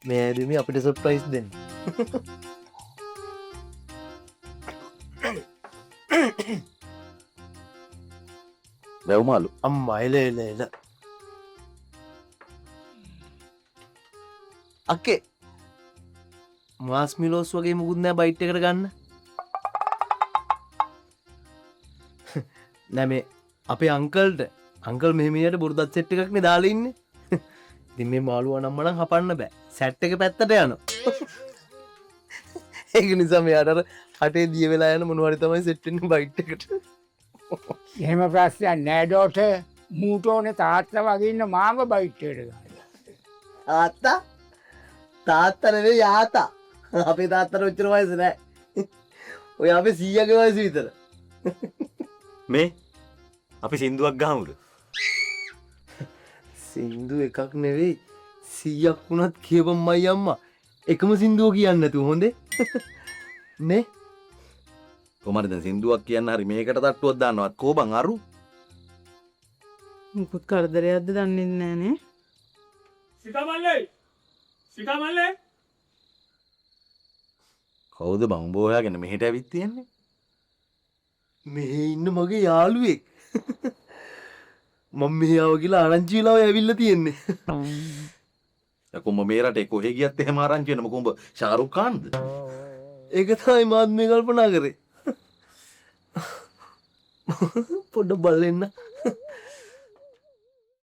මේ ඇදුමේ අපිට සර්ප්‍රයිස් දෙන්න. වැව්මාලු අම්මා එල එල එල. අක්කේ මාස් මිලෝස් වගේ මුකුත් නෑ බයිට් එකට ගන්න. නෑ මේ අපේ අංකල් මෙහෙමියට බුරුදත් සෙට් එකක් නේ දාලා ඉන්නේ. ඉතින් මේ මාළුවා නම් මනම් හපන්න බෑ. සෙට් එක පැත්තට යනවා. ඒක නිසා මෙයාට අර හටේ දිය වෙලා යන මොනවාරි තමයි සෙට් වෙන්නේ බයිට් එකට. එහෙම ප්‍රශ්නයක් නෑ ඩෝටර්. මූට ඕනේ තාත්තා වගේ ඉන්න මාව බයිට් එකට ගන්න. තාත්තා නෙවෙයි යාතා. අපේ තාත්තට ඔච්චර වයස නෑ. ඔය අපේ සීයාගේ වයස විතර. මේ අපි සින්දුවක් ගහමුද? සින්දු එකක් නෙවෙයි 100ක් වුණත් කියපම්මයි අම්මා. එකම සින්දුව කියන්න නැතුව හොඳේ. නේ? කොහමද දැන් සින්දුවක් කියන්න හරි මේකට තට්ටුවක් දාන්නවත් කෝබන් අරු? මුකුත් කරදරයක්ද දන්නේ නෑනේ. සිකාමල්ලේ කවුද බං උඹ හොයාගෙන මෙහෙට ඇවිත් තියන්නේ? මෙහෙ ඉන්න මගේ යාළුවෙක්. මම මෙහෙ ආව කියලා ආරංචි වෙලා ඔය ඇවිල්ලා තියෙන්නේ. යකෝ උඹ මේ රටේ කොහෙ ගියත් එහෙම ආරංචි වෙන මොකෝ උඹ ෂාරුක් ඛාන්ද? ඒක තමයි මාත් මේ කල්පනා කරේ. පොඩ්ඩක් බලන්න.